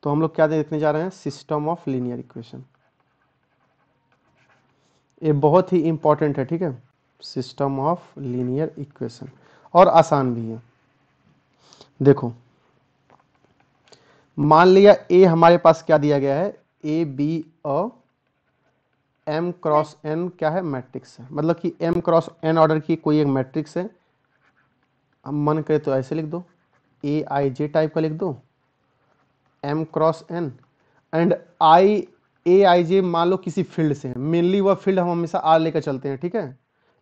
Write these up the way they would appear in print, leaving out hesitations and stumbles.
तो हम लोग क्या देखने जा रहे हैं, सिस्टम ऑफ लीनियर इक्वेशन। ये बहुत ही इंपॉर्टेंट है, ठीक है, सिस्टम ऑफ लीनियर इक्वेशन, और आसान भी है। देखो मान लिया ए हमारे पास क्या दिया गया है, A B a M cross N क्या है, मैट्रिक्स है, मतलब कि एम क्रॉस एन ऑर्डर की कोई एक मैट्रिक्स है। हम मन करे तो ऐसे लिख दो, ए आई जे टाइप का लिख दो, M cross N and I, A I J मान लो किसी फील्ड से है, मेनली वह फील्ड हम हमेशा आर लेकर चलते हैं, ठीक है,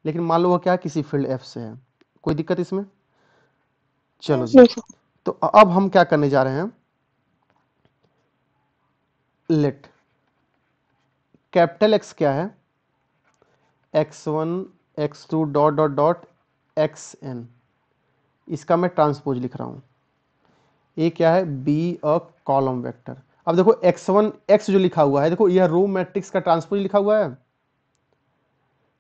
लेकिन मान लो वह क्या है, किसी फील्ड एफ से है, कोई दिक्कत इसमें? चलो जी, तो अब हम क्या करने जा रहे हैं, लेट कैपिटल एक्स क्या है, x1 x2 dot dot dot xn, इसका मैं ट्रांसपोज लिख रहा हूं। ये क्या है, बी अ कॉलम वेक्टर। अब देखो x1 x जो लिखा हुआ है, देखो यह रो मैट्रिक्स का ट्रांसपोज लिखा हुआ है,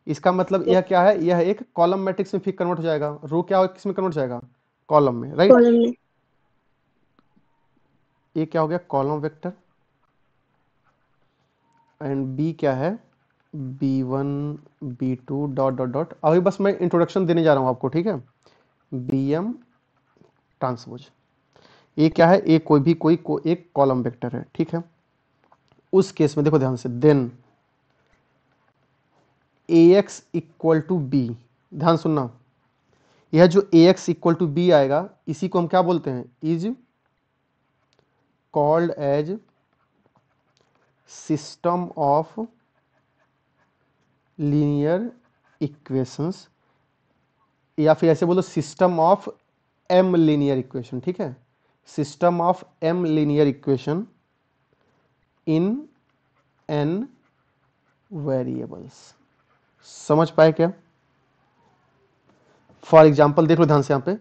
इसका मतलब यह क्या है, यह एक कॉलम मैट्रिक्स में फिर कन्वर्ट हो जाएगा। रो क्या हो, किस में कन्वर्ट हो जाएगा, कॉलम में, राइट। ये क्या हो गया, कॉलम वेक्टर, एंड बी क्या है, b1 b2 dot dot dot. अभी बस मैं इंट्रोडक्शन देने जा रहा हूं आपको, ठीक है, bm ट्रांसपोज। ये क्या है, ये कोई एक कॉलम वेक्टर है, ठीक है। उस केस में देखो ध्यान से, then ax equal to B, ध्यान सुनना, यह जो ax इक्वल टू बी आएगा, इसी को हम क्या बोलते हैं, is called as system of linear equations, या फिर ऐसे बोलो system of M linear equation, ठीक है, system of M linear equation in N variables. समझ पाए क्या? फॉर एग्जाम्पल देख लो ध्यान से, यहाँ पे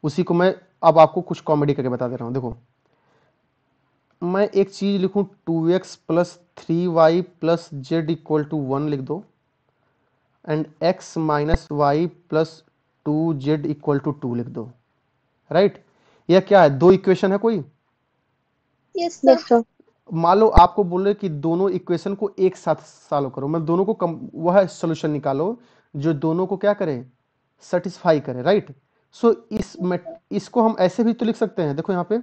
उसी को मैं अब आपको कुछ कॉमेडी करके बता दे रहा हूँ। देखो मैं एक चीज लिखूं, 2x plus 3y plus Z equal to 1 लिख दो, and x minus Y plus 2z equal to 2 लिख दो, राइट। यह क्या है, दो इक्वेशन है कोई? Yes sir. मान लो आपको बोले कि दोनों इक्वेशन को एक साथ सॉल्व करो, मैं दोनों को वह सोल्यूशन निकालो जो दोनों को क्या करे, सेटिस्फाई करे, राइट। सो इसको हम ऐसे भी तो लिख सकते हैं, देखो यहाँ पे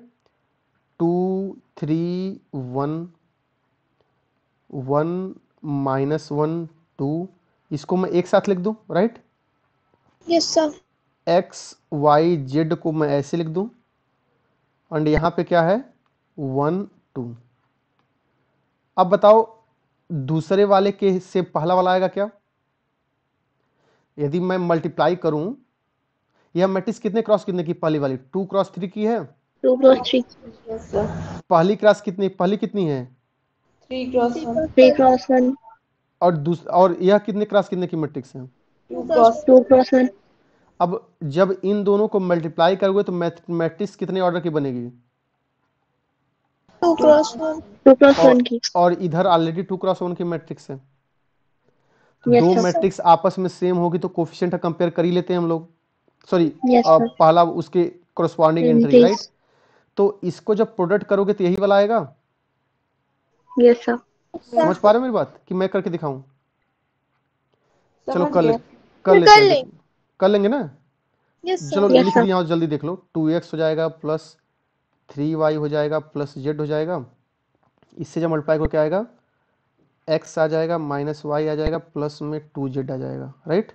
2 3 1 1 माइनस 1 2, इसको मैं एक साथ लिख दूं, right. Yes sir. X Y Z को मैं ऐसे लिख दूं, एंड यहाँ पे क्या है 1 2। अब बताओ दूसरे वाले के से पहला वाला आएगा क्या, यदि मैं मल्टीप्लाई करूं, यह मैट्रिक्स कितने क्रॉस कितने की, पहली वाली 2 क्रॉस 3 की है, 2 क्रॉस 3। पहली क्रॉस कितनी, पहली कितनी है, 3 क्रॉस 1। 3 क्रॉस 1। और यह कितने क्रॉस कितने की मैट्रिक्स है, 2 क्रॉस 1। अब जब इन दोनों को मल्टीप्लाई करोगे तो मैट्रिक्स कितने ऑर्डर की बनेगी, 2 क्रॉस 1। 2 क्रॉस 1 की। और इधर ऑलरेडी 2 क्रॉस 1 की मैट्रिक्स है, तो Yes, दो sir. मैट्रिक्स आपस में सेम होगी तो कोफिशिएंट कंपेयर कर ही लेते हैं हम लोग, सॉरी Yes, sir. पहला उसके कोरस्पॉन्डिंग एंट्री, Please. राइट। तो इसको जब प्रोडक्ट करोगे तो यही वाला आएगा। Yes, sir. समझ पा रहे हो मेरी बात, कि मैं करके दिखाऊं? चलो कर कर लेते हैं, लें। कर लेंगे ना। Yes, sir. चलो Yes, लिख sir. लिया, जल्दी देख लो, 2x हो जाएगा प्लस 3y हो जाएगा प्लस z हो जाएगा, इससे जब मल्टीप्लाई को क्या आएगा, x आ जाएगा माइनस y आ जाएगा प्लस में 2z आ जाएगा, राइट।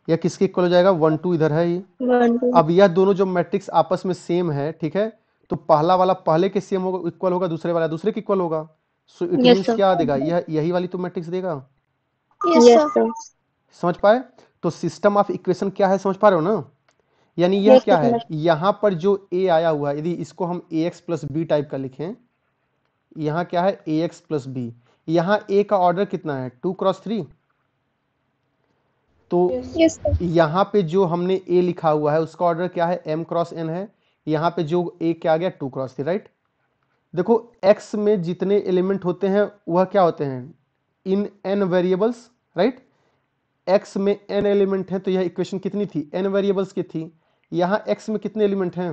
यह किसके इक्वल हो जाएगा, 1 2 इधर है ये। 1 2। अब यह दोनों जो मैट्रिक्स आपस में सेम है, ठीक है, तो पहला वाला पहले के सेम होगा, इक्वल होगा, दूसरे वाला दूसरे के इक्वल होगा, so it Yes, means sir. क्या देगा, यह यही वाली तो मैट्रिक्स देगा। Yes, sir. समझ पाए? तो सिस्टम ऑफ इक्वेशन क्या है, समझ पा रहे हो ना, यानी यह Yes, क्या sir. है, यहाँ पर जो a आया हुआ है, यदि इसको हम ax प्लस बी टाइप का लिखें, यहाँ क्या है ax प्लस बी, यहाँ a का ऑर्डर कितना है 2 क्रॉस 3, तो Yes, sir. यहाँ पे जो हमने a लिखा हुआ है उसका ऑर्डर क्या है, m क्रॉस n है, यहाँ पे जो a क्या आ गया 2 क्रॉस 3, राइट। देखो x में जितने एलिमेंट होते हैं वह क्या होते हैं, इन n वेरिएबल्स, राइट। x में n एलिमेंट है तो यह इक्वेशन कितनी थी, n वेरिएबल्स की थी। यहाँ x में कितने एलिमेंट हैं,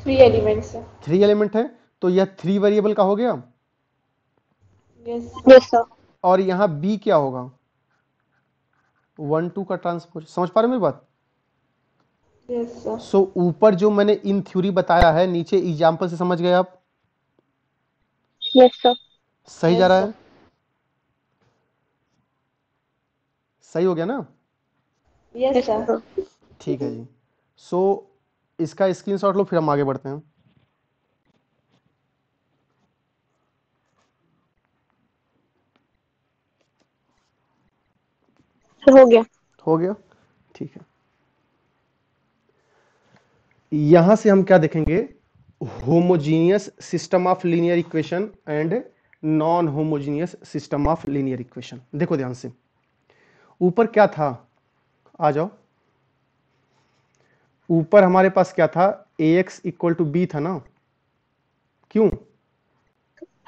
3 एलिमेंट्स है। 3 एलिमेंट है, तो यह 3 वेरिएबल का हो गया। Yes sir. और यहाँ बी क्या होगा, 1 2 का ट्रांसपोज। समझ पा रहे हैं मेरी बात? Yes sir. सो ऊपर जो मैंने इन थ्योरी बताया है, नीचे एग्जाम्पल से समझ गए आप? Yes sir. सही जा Yes, रहा sir. है? सही हो गया ना? Yes yes sir. सर। ठीक है जी। सो इसका स्क्रीनशॉट लो, फिर हम आगे बढ़ते हैं। हो गया। हो गया, ठीक है। यहां से हम क्या देखेंगे, homogeneous system of linear equation and non homogeneous system of linear equation. देखो ध्यान से, ऊपर क्या था, आ जाओ। ऊपर हमारे पास क्या था, ax इक्वल टू बी था ना? क्यों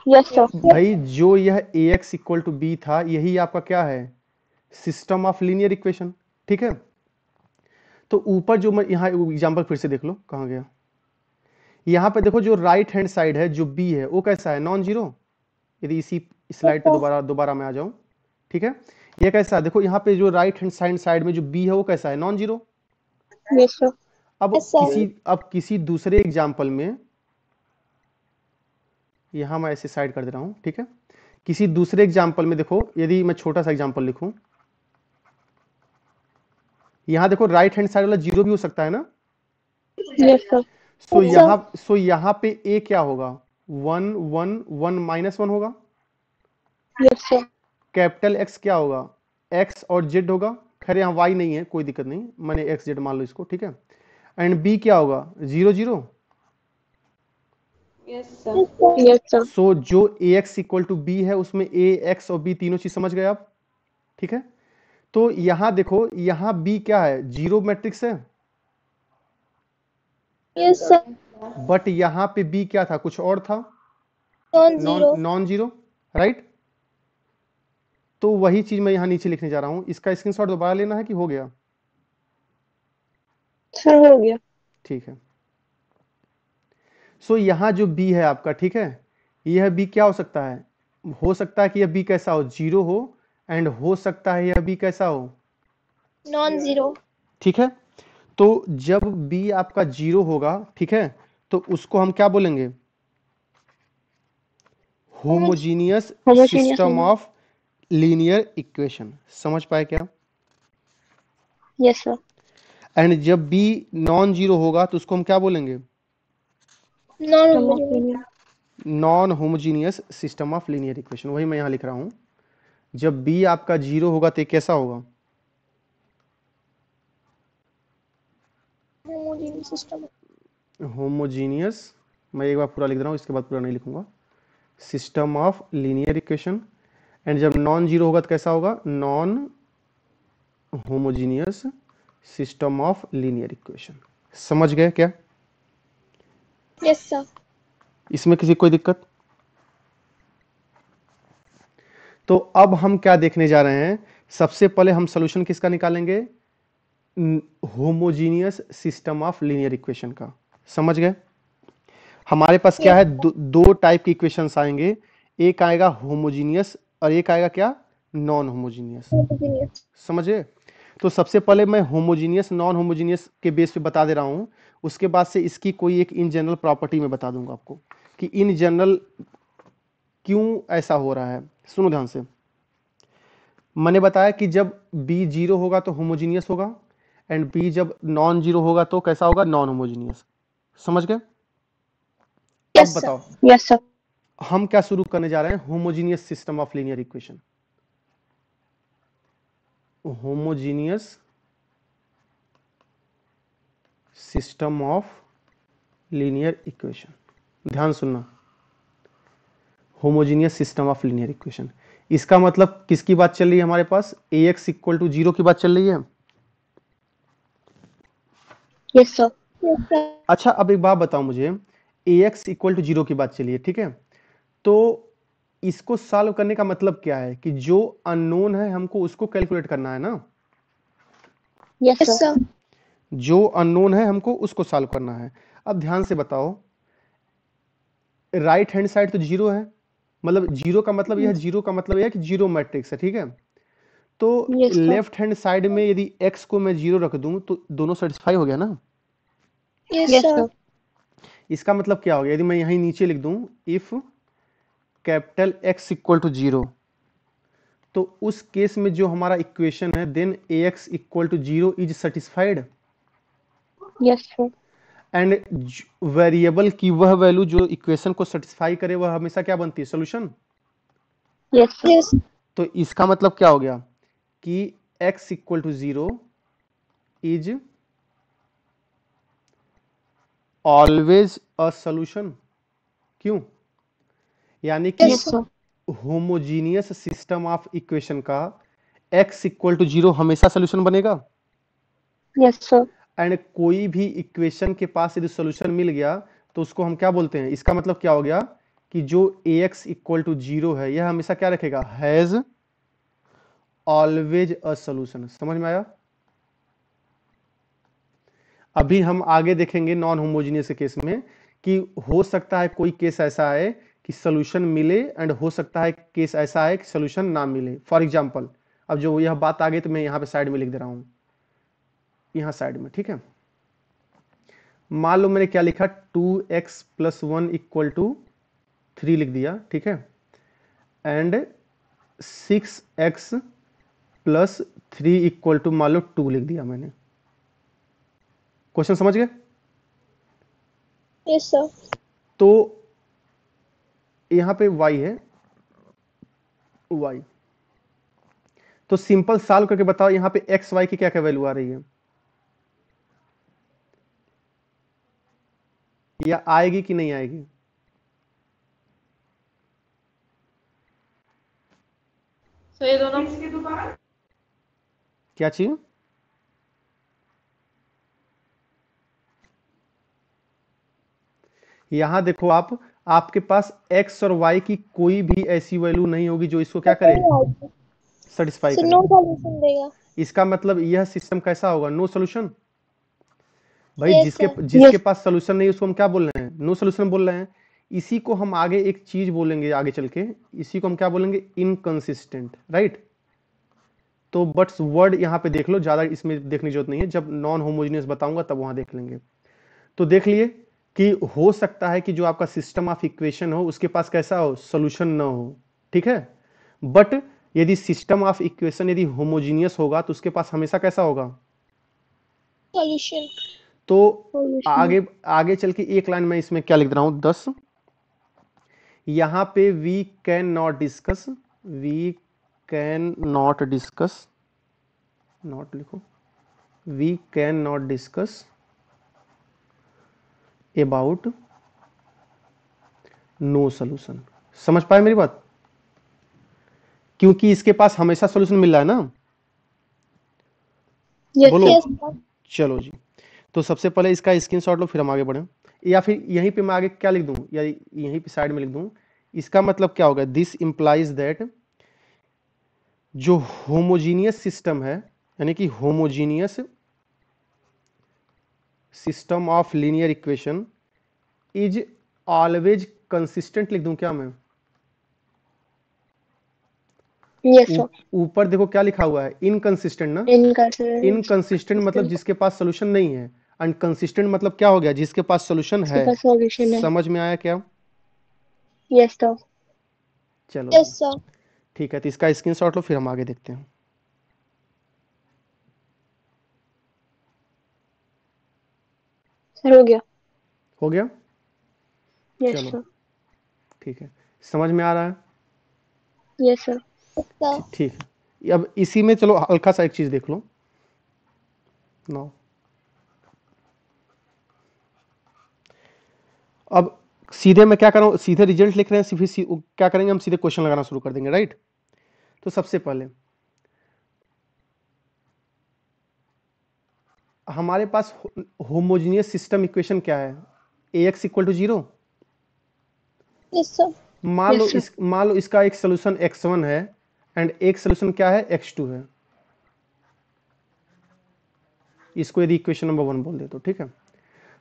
यस सर। भाई? जो यह ax इक्वल टू बी था, यही आपका क्या है, सिस्टम ऑफ लीनियर इक्वेशन। ठीक है, तो ऊपर जो मैं यहाँ एग्जांपल फिर से देख लो, कहाँ गया, यहाँ पे देखो जो राइट हैंड साइड है, जो b है, वो कैसा है, नॉन जीरो। यदि इसी स्लाइड पे दोबारा मैं आ जाऊं, ठीक है, ये कैसा है, देखो यहाँ पे जो राइट हैंड साइड में जो b है, वो कैसा है, non zero. Yes sir. Yes, sir. अब किसी दूसरे एग्जाम्पल में, यहां मैं ऐसे साइड कर दे रहा हूं, ठीक है, किसी दूसरे एग्जाम्पल में देखो, यदि मैं छोटा सा एग्जाम्पल लिखूं, यहां देखो राइट हैंड साइड वाला जीरो भी हो सकता है ना? Yes sir. सो यहां पे a क्या होगा, 1 1 1 -1 होगा। Yes sir. कैपिटल X क्या होगा, x और z होगा। खैर यहाँ y नहीं है, कोई दिक्कत नहीं, मैंने x z मान लो इसको, ठीक है। एंड b क्या होगा, 0 0। Yes sir. Yes sir. So जो ax इक्वल टू b है, उसमें a x और b तीनों चीज समझ गए आप, ठीक है। तो यहां देखो, यहां b क्या है, जीरो मैट्रिक्स है, यस सर। बट यहां पे b क्या था, कुछ और था, नॉन जीरो, राइट। तो वही चीज मैं यहां नीचे लिखने जा रहा हूं। इसका स्क्रीनशॉट दोबारा लेना है कि हो गया? सर हो गया। ठीक है। सो यहां जो b है आपका, ठीक है, यह b क्या हो सकता है, हो सकता है कि यह b कैसा हो, जीरो हो, एंड हो सकता है यह b कैसा हो, नॉन जीरो। ठीक है। तो जब b आपका जीरो होगा, ठीक है, तो उसको हम क्या बोलेंगे, homogeneous system of linear equation. समझ पाए क्या? Yes sir. एंड जब b नॉन जीरो होगा, तो उसको हम क्या बोलेंगे, non homogeneous system of linear equation. वही मैं यहां लिख रहा हूं, जब b आपका जीरो होगा तो कैसा होगा, होमोजीनियस। मैं एक बार पूरा लिख रहा हूं, इसके बाद पूरा नहीं लिखूंगा, system of linear equation. And जब नॉन जीरो होगा तो कैसा होगा, non homogeneous system of linear equation. समझ गए क्या? Yes sir. इसमें किसी कोई दिक्कत? तो अब हम क्या देखने जा रहे हैं, सबसे पहले हम सॉल्यूशन किसका निकालेंगे, homogeneous system of linear equation का। समझ गए? हमारे पास क्या है, दो टाइप के इक्वेशंस आएंगे, एक आएगा होमोजीनियस और एक आएगा क्या, नॉन होमोजीनियस। समझे? तो सबसे पहले मैं होमोजीनियस नॉन होमोजीनियस के बेस पे बता दे रहा हूं, उसके बाद से इसकी कोई एक इन जनरल प्रॉपर्टी में बता दूंगा आपको कि इन जनरल क्यों ऐसा हो रहा है। सुनो ध्यान से, मैंने बताया कि जब b जीरो होगा तो होमोजीनियस होगा, एंड b जब नॉन जीरो होगा तो कैसा होगा, नॉन होमोजीनियस। समझ गए? अब बताओ, यस सर। हम क्या शुरू करने जा रहे हैं, homogeneous system of linear equation. Homogeneous system of linear equation, ध्यान सुनना, homogeneous system of linear equation. इसका मतलब किसकी बात चल रही है हमारे पास, ax इक्वल टू जीरो की बात चल रही है। Yes sir. अच्छा, अब एक बात बताओ मुझे, ax इक्वल टू जीरो की बात चलिए, ठीक है, तो इसको सॉल्व करने का मतलब क्या है कि जो अननोन है हमको उसको कैलकुलेट करना है ना। Yes sir. जो अननोन है हमको उसको सॉल्व करना है। अब ध्यान से बताओ, राइट हैंड साइड तो जीरो है, मतलब जीरो का मतलब यह, जीरो का मतलब यह है कि जीरो मैट्रिक्स है, ठीक है। तो Yes, sir. Left hand side में यदि x को मैं जीरो रख दूं तो दोनों सेटिस्फाई हो गया ना। Yes, sir. इसका मतलब क्या हो गया, यदि मैं यहीं नीचे लिख दूं if capital X equal to zero, तो उस केस में जो हमारा इक्वेशन है then ax equal to zero is satisfied, Yes, sir. And variable की वह वैल्यू जो इक्वेशन को सेटिस्फाई करे वह हमेशा क्या बनती है, सॉल्यूशन। Yes, sir. Yes. तो इसका मतलब क्या हो गया कि x equal to zero is always a solution. क्यों? यानी कि Yes, sir. Homogeneous system of equation का x इक्वल टू जीरो हमेशा सॉल्यूशन बनेगा, Yes, sir. एंड कोई भी इक्वेशन के पास यदि सॉल्यूशन मिल गया तो उसको हम क्या बोलते हैं, इसका मतलब क्या हो गया कि जो ax इक्वल टू जीरो है यह हमेशा क्या रखेगा, हैज ऑलवेज अ सॉल्यूशन। समझ में आया? अभी हम आगे देखेंगे नॉन होमोजीनियस के केस में कि हो सकता है कोई केस ऐसा है कि सॉल्यूशन मिले, एंड हो सकता है केस ऐसा है कि सॉल्यूशन ना मिले। फॉर एग्जांपल, अब जो यह बात आ गई तो मैं यहाँ पे साइड में लिख दे रहा हूं, यहाँ साइड में, ठीक है। मान लो मैंने क्या लिखा, 2x प्लस 1 इक्वल टू 3 लिख दिया, ठीक है, and 6x plus 3 equal to मान लो 2 लिख दिया मैंने। क्वेश्चन समझ गए? Yes, sir. तो यहां पे y है, y, तो सिंपल सॉल्व करके बताओ यहां पे x y की क्या क्या वैल्यू आ रही है, या आएगी कि नहीं आएगी? तो ये दोनों किसकी दुकान है? क्या चीज? यहां देखो आप, आपके पास x और y की कोई भी ऐसी वैल्यू नहीं होगी जो इसको क्या करे, सेटिस्फाई So करे। no solution देगा. इसका मतलब यह सिस्टम कैसा होगा, नो सॉल्यूशन। भाई Yes, जिसके sir. जिसके पास सॉल्यूशन नहीं उसको हम क्या बोल रहे हैं, नो सॉल्यूशन बोल रहे हैं। इसी को हम आगे एक चीज बोलेंगे आगे चल के, इसी को हम क्या बोलेंगे, इनकंसिस्टेंट, राइट। तो बट्स वर्ड यहाँ पे देख लो, ज्यादा इसमें देखने की जरूरत नहीं है, जब नॉन होमोजेनियस बताऊंगा तब वहां देख लेंगे। तो देख लिए कि हो सकता है कि जो आपका सिस्टम ऑफ इक्वेशन हो उसके पास कैसा हो, सॉल्यूशन ना हो, ठीक है। बट यदि सिस्टम ऑफ इक्वेशन यदि होमोजीनियस होगा तो उसके पास हमेशा कैसा होगा, Solution. तो Solution. आगे आगे चल के एक लाइन में इसमें क्या लिख रहा हूं, 10, यहां पे we can not discuss, we can not discuss, not लिखो, we can not discuss about no solution. समझ पाए मेरी बात? क्योंकि इसके पास हमेशा सॉल्यूशन मिल रहा है ना। Yes, बोलो। yes, sir. चलो जी, तो सबसे पहले इसका स्क्रीनशॉट लो फिर हम आगे बढ़े, या फिर यहीं पे मैं आगे क्या लिख दूं, या यहीं पे साइड में लिख दूं। इसका मतलब क्या होगा, दिस इंप्लाइज दैट जो होमोजीनियस सिस्टम है, यानी कि homogeneous system of linear equation is always consistent, लिख दूं क्या मैं? Yes, sir. ऊपर देखो क्या लिखा हुआ है, इनकंसिस्टेंट ना। Inconsistent. इनकंसिस्टेंट मतलब जिसके पास सोल्यूशन नहीं है, एंड कंसिस्टेंट मतलब क्या हो गया, जिसके पास सोल्यूशन इसके है। पास solution है. समझ में आया क्या? Yes, sir. चलो Yes, जी, sir. ठीक है, तो इसका स्क्रीनशॉट लो फिर हम आगे देखते हैं। सर हो गया. हो गया? Yes, चलो sir. ठीक है, समझ में आ रहा है? Yes, sir. Yes, sir. ठीक है, अब इसी में चलो हल्का सा एक चीज देख लो नाउ। अब सीधे मैं क्या कर रहा हूं, सीधे रिजल्ट लिख रहे हैं, फिर क्या करेंगे हम, सीधे क्वेश्चन लगाना शुरू कर देंगे, राइट। तो सबसे पहले हमारे पास होमोजीनियस सिस्टम इक्वेशन क्या है, ax equal to zero. Yes, sir. मान लो Yes, sir. मान लो इसका एक सोल्यूशन x1 है, एंड एक सोल्यूशन क्या है, x2 है। इसको यदि इक्वेशन नंबर 1 बोल दे तो ठीक है।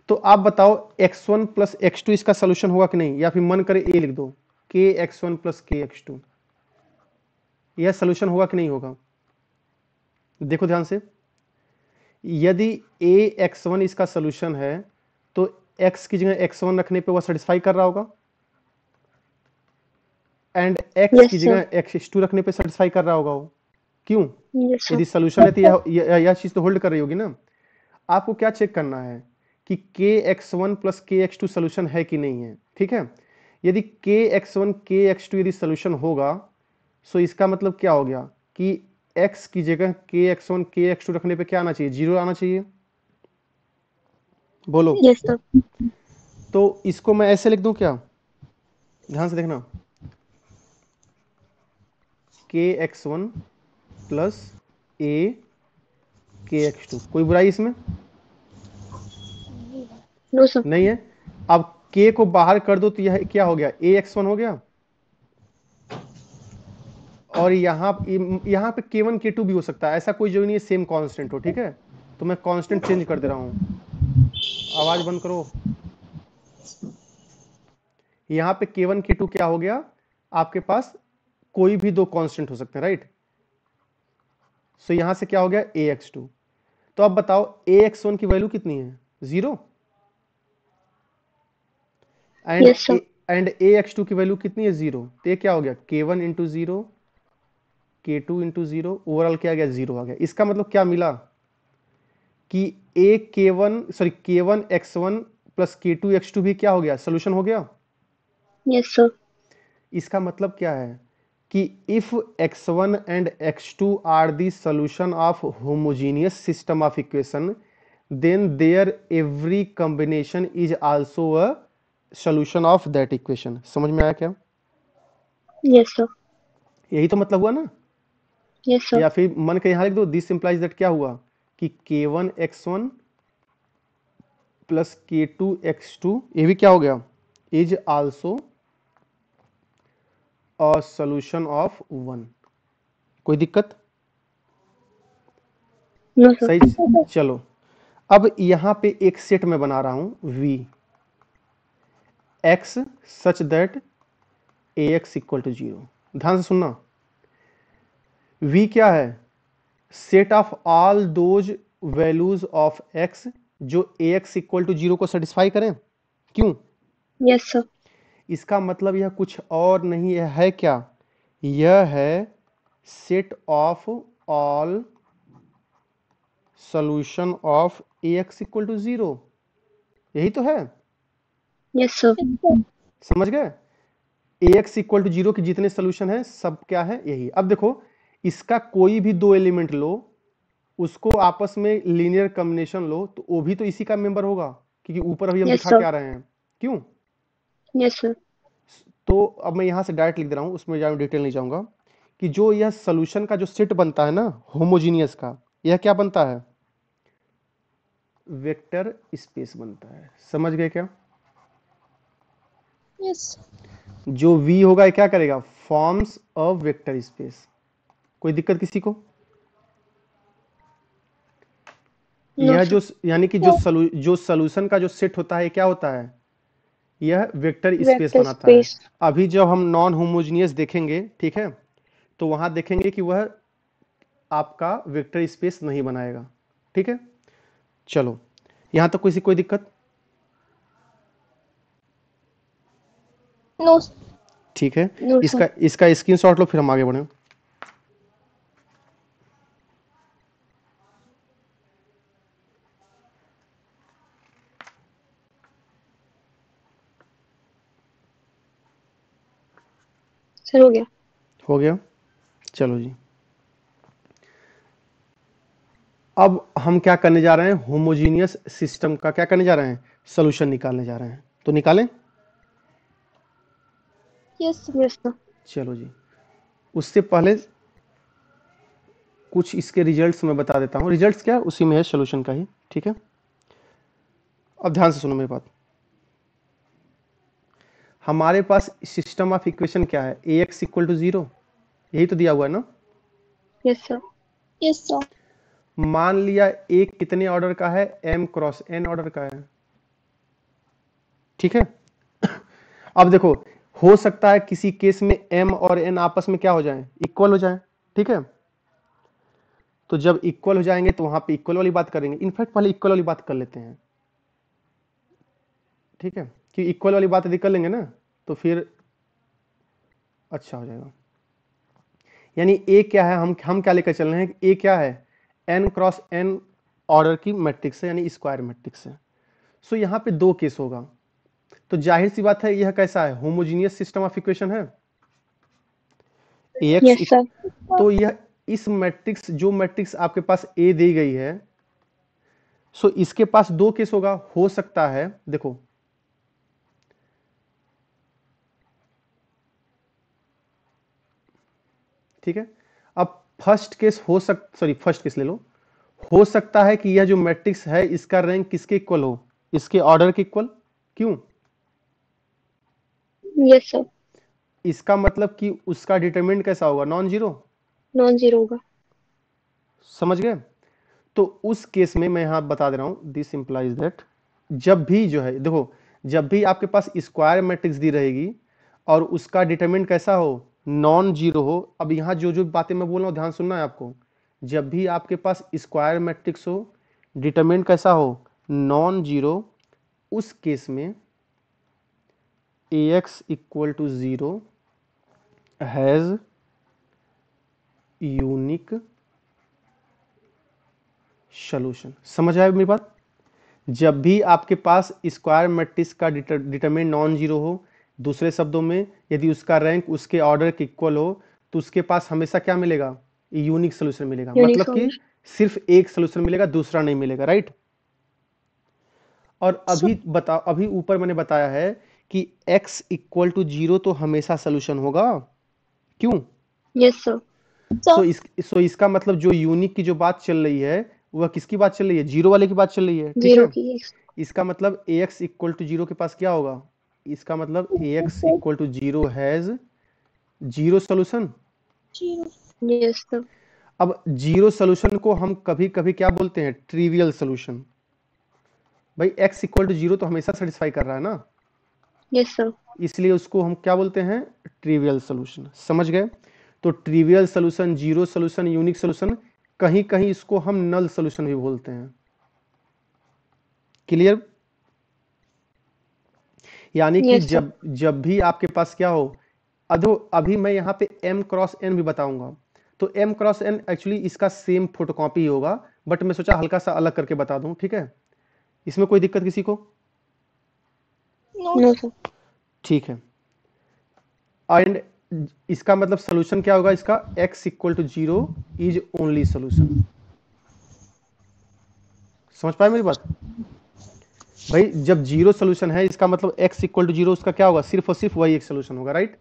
तो आप बताओ x1 प्लस x2 इसका सोल्यूशन होगा कि नहीं, या फिर मन करे ए लिख दो k x1 plus k x2, यह सोल्यूशन होगा कि नहीं होगा? देखो ध्यान से, यदि a x1 इसका सोल्यूशन है तो x की जगह x1 रखने पे वह सेटिस्फाई कर रहा होगा, एंड x Yes, की sir. जगह x2 रखने पे सेटिस्फाई कर रहा होगा वो। क्यों? Yes, sir. यदि सोल्यूशन है तो यह चीज तो होल्ड कर रही होगी ना। आपको क्या चेक करना है कि kx1 प्लस kx2 सोल्यूशन है कि नहीं है, ठीक है। यदि kx1 kx2 यदि सोल्यूशन होगा सो इसका मतलब क्या हो गया कि x की जगह kx1 kx2 रखने पे क्या आना चाहिए, 0 आना चाहिए। बोलो। Yes, sir. तो इसको मैं ऐसे लिख दूं क्या, ध्यान से देखना, kx1 प्लस a kx2, कोई बुराई इसमें No, sir. नहीं है। अब k को बाहर कर दो तो यह क्या हो गया, ax1 हो गया, और यहाँ पे k1 k2 भी हो सकता है, ऐसा कोई जरूरी नहीं है सेम कांस्टेंट हो, ठीक है। तो मैं कांस्टेंट चेंज कर दे रहा हूं, आवाज बंद करो। यहाँ पे k1 k2 क्या हो गया, आपके पास कोई भी दो कांस्टेंट हो सकते हैं, राइट। सो यहां से क्या हो गया ax2। तो अब बताओ ax1 की वैल्यू कितनी है, 0, and Yes, sir. And ax2 की वैल्यू कितनी है, 0। तो ये क्या हो गया k1 into 0 k2 into 0, overall क्या आ गया, 0 आ गया। इसका मतलब क्या मिला कि k1 x1 plus k2 x2 भी क्या हो गया, सोल्यूशन हो गया। Yes, sir. इसका मतलब क्या है कि if x1 and x2 are the solution of homogeneous system of equation then there every combination is also a solution of that equation. समझ में आया क्या? Yes, sir. यही तो मतलब हुआ ना। Yes, sir. या फिर मन के यहां लिख दो, दिस इंप्लाइज दैट क्या हुआ कि k1 x1 plus k2 x2 ये भी क्या हो गया, is also a solution of 1। कोई दिक्कत? No, sir. सही। चलो अब यहां पे एक सेट में बना रहा हूं v x such that ax equal to 0। ध्यान से सुनना, v क्या है, set of all those values of x जो ax इक्वल टू 0 को सेटिस्फाई करें। क्यों? Yes, sir. इसका मतलब यह कुछ और नहीं है क्या, यह है set of all solution of ax equal to 0, यही तो है। Yes, sir. समझ गए, ax इक्वल टू 0 के जितने सोल्यूशन है सब क्या है, यही। अब देखो इसका कोई भी दो एलिमेंट लो, उसको आपस में लीनियर कॉम्बिनेशन लो तो वो भी तो इसी का मेंबर होगा, क्योंकि ऊपर अभी हम Yes, दिखा sir. क्या रहे हैं। क्यों? Yes, sir. तो अब मैं यहां से डायरेक्ट लिख दे रहा हूं, उसमें ज्यादा डिटेल नहीं जाऊंगा, कि जो यह सोल्यूशन का जो सेट बनता है ना होमोजीनियस का, यह क्या बनता है, वेक्टर स्पेस बनता है। समझ गए क्या? Yes. जो V होगा ये क्या करेगा, फॉर्म्स अ वेक्टर स्पेस। कोई दिक्कत किसी को? No, यह sir. जो यानी कि जो सोल्यूशन का जो सेट होता है क्या होता है, यह वेक्टर स्पेस Vector बनाता है। space. अभी जब हम नॉन होमोजीनियस देखेंगे, ठीक है, तो वहां देखेंगे कि वह आपका वेक्टर स्पेस नहीं बनाएगा, ठीक है। चलो यहां तक कोई दिक्कत? No. ठीक है, No, sir. इसका स्क्रीनशॉट लो फिर हम आगे बढ़े। Sir, हो गया. हो गया, चलो जी। अब हम क्या करने जा रहे हैं, होमोजीनियस सिस्टम का क्या करने जा रहे हैं, सॉल्यूशन निकालने जा रहे हैं। तो निकालें। Yes, sir. Yes, sir. चलो जी, उससे पहले कुछ इसके रिजल्ट्स मैं बता देता हूँ। रिजल्ट्स क्या उसी में है सॉल्यूशन का ही, ठीक है। अब ध्यान से सुनो मेरी बात। हमारे पास सिस्टम ऑफ इक्वेशन क्या है, ax इक्वल टू 0, यही तो दिया हुआ है ना। Yes, sir. Yes, sir. मान लिया एक कितने ऑर्डर का है, m क्रॉस n ऑर्डर का है, ठीक है। अब देखो, हो सकता है किसी केस में m और n आपस में क्या हो जाए, इक्वल हो जाए, ठीक है। तो जब इक्वल हो जाएंगे तो वहां पे इक्वल वाली बात करेंगे। इनफैक्ट पहले इक्वल वाली बात कर लेते हैं, ठीक है, कि इक्वल वाली बात यदि कर लेंगे ना तो फिर अच्छा हो जाएगा। यानी ए क्या है, हम क्या लेकर चल रहे हैं, ए क्या है, n क्रॉस n ऑर्डर की मैट्रिक्स है, यानी स्क्वायर मैट्रिक्स है। सो यहाँ पे दो केस होगा। तो जाहिर सी बात है यह कैसा है, होमोजीनियस सिस्टम ऑफ इक्वेशन है AX। Yes sir. तो यह इस मैट्रिक्स, जो मैट्रिक्स आपके पास ए दी गई है, सो इसके पास दो केस होगा। हो सकता है, देखो ठीक है, अब फर्स्ट केस फर्स्ट केस ले लो। हो सकता है कि यह जो मैट्रिक्स है इसका रैंक किसके इक्वल हो, इसके ऑर्डर के इक्वल। क्यों? Yes sir. इसका मतलब कि उसका डिटरमिनेंट कैसा होगा, नॉन जीरो। नॉन जीरो होगा। समझ गए? तो उस केस में मैं यहां बता दे रहा हूं, दिस इंप्लाइज दैट जब भी जो है, देखो, जब भी आपके पास स्क्वायर मैट्रिक्स दी रहेगी और उसका डिटरमिनेंट कैसा हो, नॉन जीरो हो। अब यहां जो जो बातें मैं बोल रहा हूं ध्यान सुनना है आपको। जब भी आपके पास स्क्वायर मैट्रिक्स हो, डिटरमिनेंट कैसा हो, नॉन जीरो, उस केस में AX equal to zero has unique solution. समझ आया मेरी बात? जब भी आपके पास स्क्वायर मैट्रिक्स का डिटरमिनेंट नॉन जीरो हो, दूसरे शब्दों में यदि उसका रैंक उसके ऑर्डर के इक्वल हो, तो उसके पास हमेशा क्या मिलेगा, यूनिक सोल्यूशन मिलेगा। यूनिक मतलब कि सॉल्यूशन। सिर्फ एक सोल्यूशन मिलेगा, दूसरा नहीं मिलेगा, राइट। और अभी ऊपर मैंने बताया है कि x इक्वल टू जीरो तो हमेशा सोल्यूशन होगा। क्यों? Yes sir. सो इसका मतलब जो यूनिक की जो बात चल रही है वह किसकी बात चल रही है, जीरो वाले की बात चल रही है, ठीक जीरो है। की। इसका मतलब AX इक्वल टू जीरो के पास क्या होगा, इसका मतलब AX equal to zero has zero solution. Yes sir. अब जीरो सोल्यूशन को हम कभी कभी क्या बोलते हैं, ट्रिवियल सोल्यूशन। भाई x इक्वल टू जीरो तो हमेशा सेटिस्फाई कर रहा है ना, यस सर। इसलिए उसको हम क्या बोलते हैं, ट्रिवियल सोल्यूशन। समझ गए? तो trivial solution, zero solution, unique solution, कहीं कहीं इसको हम नल सोल्यूशन भी बोलते हैं। क्लियर? यानी कि यस सर। जब भी आपके पास क्या हो, अभी मैं यहाँ पे m क्रॉस n भी बताऊंगा। तो m क्रॉस n एक्चुअली इसका सेम फोटोकॉपी होगा, बट मैं सोचा हल्का सा अलग करके बता दूं, ठीक है। इसमें कोई दिक्कत किसी को? No sir. ठीक है। एंड इसका मतलब सोल्यूशन क्या होगा, इसका x equal to zero is only solution. समझ पाए मेरी बात? भाई जब जीरो सोल्यूशन है इसका मतलब x इक्वल टू जीरो, उसका क्या होगा, सिर्फ और सिर्फ वही एक सोल्यूशन होगा, राइट।